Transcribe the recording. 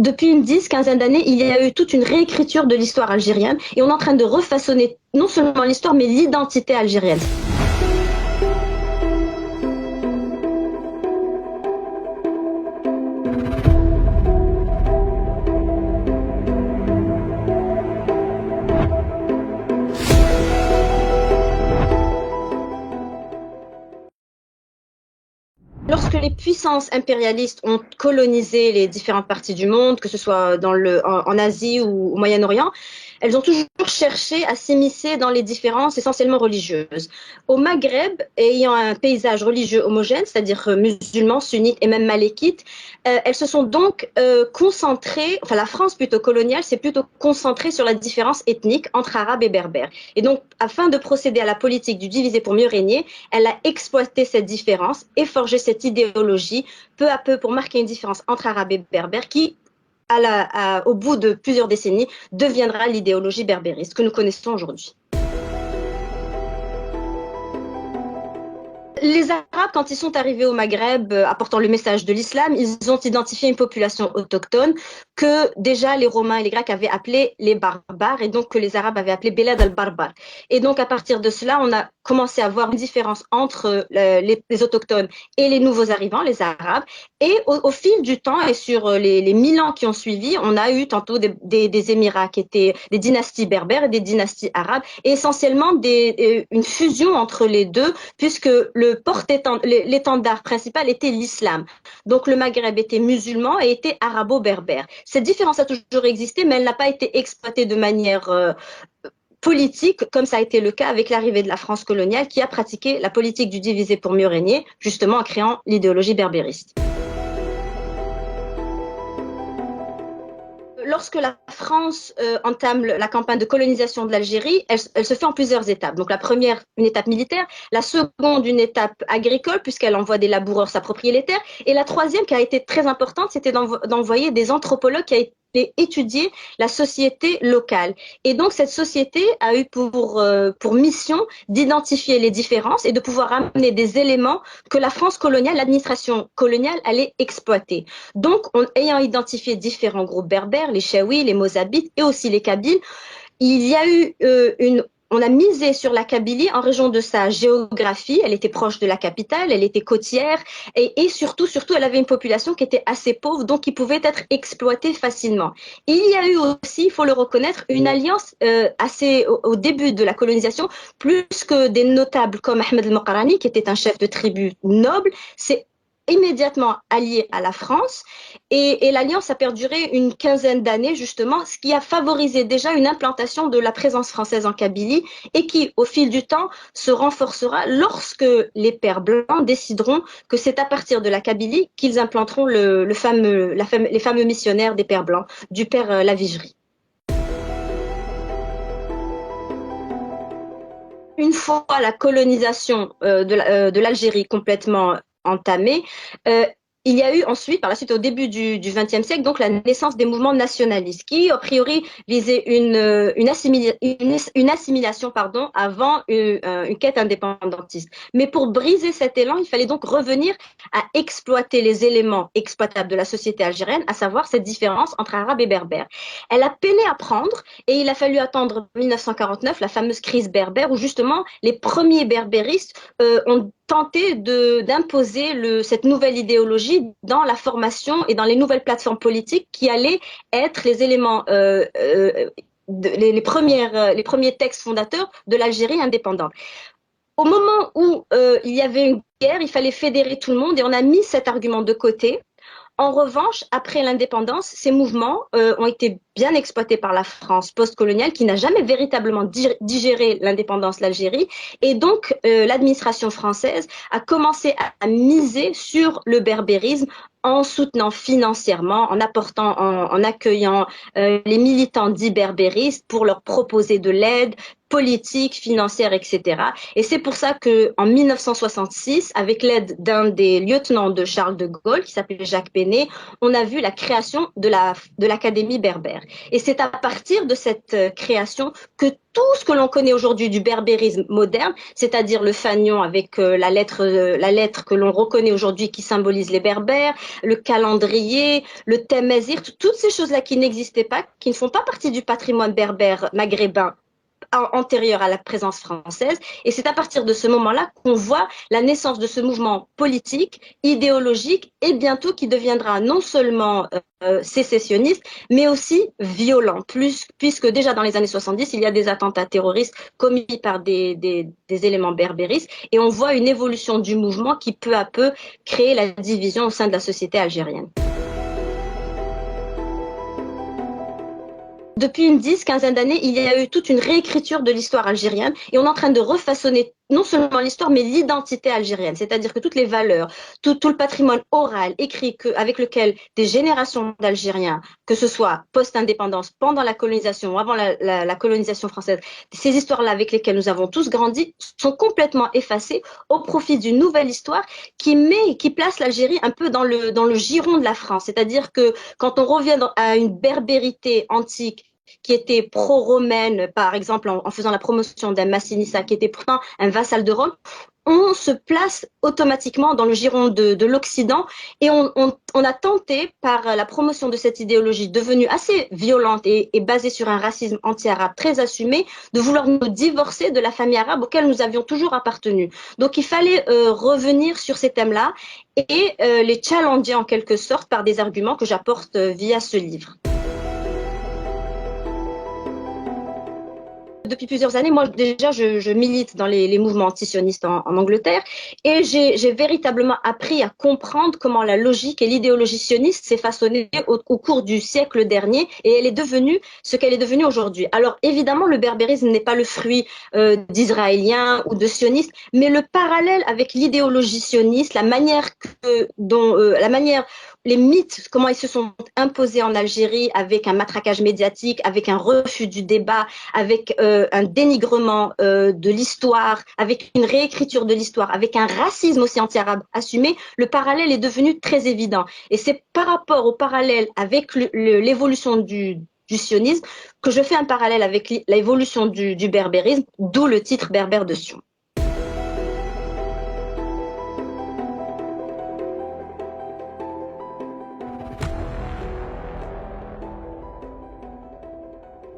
depuis une quinzaine d'années, il y a eu toute une réécriture de l'histoire algérienne et on est en train de refaçonner non seulement l'histoire, mais l'identité algérienne. Lorsque les puissances impérialistes ont colonisé les différentes parties du monde, que ce soit en Asie ou au Moyen-Orient, elles ont toujours cherché à s'immiscer dans les différences essentiellement religieuses. Au Maghreb, ayant un paysage religieux homogène, c'est-à-dire musulmans, sunnites et même malékites, elles se sont donc concentrées, enfin la France plutôt coloniale s'est plutôt concentrée sur la différence ethnique entre arabes et berbères. Et donc, afin de procéder à la politique du diviser pour mieux régner, elle a exploité cette différence et forgé cette idéologie peu à peu pour marquer une différence entre arabes et berbères qui, au bout de plusieurs décennies, deviendra l'idéologie berbériste que nous connaissons aujourd'hui. Les Arabes, quand ils sont arrivés au Maghreb apportant le message de l'islam, ils ont identifié une population autochtone que déjà les Romains et les Grecs avaient appelé les barbares et donc que les Arabes avaient appelé Belad al-Barbar. Et donc à partir de cela, on a commencé à voir une différence entre les autochtones et les nouveaux arrivants, les Arabes. Et au fil du temps et sur les 1000 ans qui ont suivi, on a eu tantôt des émirats qui étaient des dynasties berbères et des dynasties arabes, et essentiellement une fusion entre les deux, puisque l'étendard principal était l'islam. Donc le Maghreb était musulman et était arabo-berbère. Cette différence a toujours existé, mais elle n'a pas été exploitée de manière politique, comme ça a été le cas avec l'arrivée de la France coloniale, qui a pratiqué la politique du diviser pour mieux régner, justement en créant l'idéologie berbériste. Lorsque la France entame la campagne de colonisation de l'Algérie, elle se fait en plusieurs étapes. Donc la première, une étape militaire, la seconde, une étape agricole, puisqu'elle envoie des laboureurs s'approprier les terres, et la troisième, qui a été très importante, c'était d'envoyer des anthropologues qui a étudier la société locale. Et donc cette société a eu pour mission d'identifier les différences et de pouvoir amener des éléments que la France coloniale, l'administration coloniale allait exploiter. Donc, ayant identifié différents groupes berbères, les Chaouis, les Mozabites et aussi les Kabyles, il y a eu on a misé sur la Kabylie en raison de sa géographie. Elle était proche de la capitale, elle était côtière et surtout, elle avait une population qui était assez pauvre, donc qui pouvait être exploitée facilement. Il y a eu aussi, il faut le reconnaître, une alliance au début de la colonisation, plus que des notables comme Ahmed el-Moqarani, qui était un chef de tribu noble. C'est immédiatement allié à la France et l'alliance a perduré une quinzaine d'années justement, ce qui a favorisé déjà une implantation de la présence française en Kabylie et qui, au fil du temps, se renforcera lorsque les pères blancs décideront que c'est à partir de la Kabylie qu'ils implanteront les fameux missionnaires des pères blancs, du père Lavigerie. Une fois la colonisation de l'Algérie complètement entamée, il y a eu ensuite, par la suite, au début du XXe siècle, donc la naissance des mouvements nationalistes qui, a priori, visaient une assimilation avant une quête indépendantiste. Mais pour briser cet élan, il fallait donc revenir à exploiter les éléments exploitables de la société algérienne, à savoir cette différence entre arabes et berbères. Elle a peiné à prendre et il a fallu attendre 1949, la fameuse crise berbère, où justement les premiers berbéristes ont tenté d'imposer cette nouvelle idéologie dans la formation et dans les nouvelles plateformes politiques qui allaient être les éléments, les premiers textes fondateurs de l'Algérie indépendante. Au moment où il y avait une guerre, il fallait fédérer tout le monde et on a mis cet argument de côté. En revanche, après l'indépendance, ces mouvements ont été bien exploités par la France postcoloniale qui n'a jamais véritablement digéré l'indépendance de l'Algérie. Et donc, l'administration française a commencé à miser sur le berbérisme en soutenant financièrement, en apportant, en accueillant les militants dits berbéristes pour leur proposer de l'aide politique, financière, etc. Et c'est pour ça que en 1966, avec l'aide d'un des lieutenants de Charles de Gaulle, qui s'appelait Jacques Péné, on a vu la création de l'Académie berbère. Et c'est à partir de cette création que tout ce que l'on connaît aujourd'hui du berbérisme moderne, c'est-à-dire le fanion avec la lettre que l'on reconnaît aujourd'hui qui symbolise les berbères, le calendrier, le temazir, toutes ces choses-là qui n'existaient pas, qui ne font pas partie du patrimoine berbère maghrébin antérieure à la présence française. Et c'est à partir de ce moment-là qu'on voit la naissance de ce mouvement politique, idéologique et bientôt qui deviendra non seulement sécessionniste, mais aussi violent, puisque déjà dans les années 70, il y a des attentats terroristes commis par des éléments berbéristes et on voit une évolution du mouvement qui peu à peu crée la division au sein de la société algérienne. Depuis une quinzaine d'années, il y a eu toute une réécriture de l'histoire algérienne et on est en train de refaçonner non seulement l'histoire, mais l'identité algérienne. C'est-à-dire que toutes les valeurs, tout le patrimoine oral, écrit, avec lequel des générations d'Algériens, que ce soit post-indépendance, pendant la colonisation ou avant la colonisation française, ces histoires-là avec lesquelles nous avons tous grandi, sont complètement effacées au profit d'une nouvelle histoire qui place l'Algérie un peu dans le giron de la France. C'est-à-dire que quand on revient à une berbérité antique, qui était pro-romaine, par exemple en faisant la promotion d'un Massinissa qui était pourtant un vassal de Rome, on se place automatiquement dans le giron de l'Occident et on a tenté, par la promotion de cette idéologie devenue assez violente et basée sur un racisme anti-arabe très assumé, de vouloir nous divorcer de la famille arabe auquel nous avions toujours appartenu. Donc il fallait revenir sur ces thèmes-là et les challenger en quelque sorte par des arguments que j'apporte via ce livre. Depuis plusieurs années, moi déjà, je milite dans les mouvements antisionistes en Angleterre et j'ai véritablement appris à comprendre comment la logique et l'idéologie sioniste s'est façonnée au cours du siècle dernier et elle est devenue ce qu'elle est devenue aujourd'hui. Alors évidemment, le berbérisme n'est pas le fruit d'Israéliens ou de sionistes, mais le parallèle avec l'idéologie sioniste, la manière les mythes, comment ils se sont imposés en Algérie avec un matraquage médiatique, avec un refus du débat, avec un dénigrement de l'histoire, avec une réécriture de l'histoire, avec un racisme aussi anti-arabe assumé, le parallèle est devenu très évident. Et c'est par rapport au parallèle avec l'évolution du sionisme que je fais un parallèle avec l'évolution du berbérisme, d'où le titre Berbère de Sion.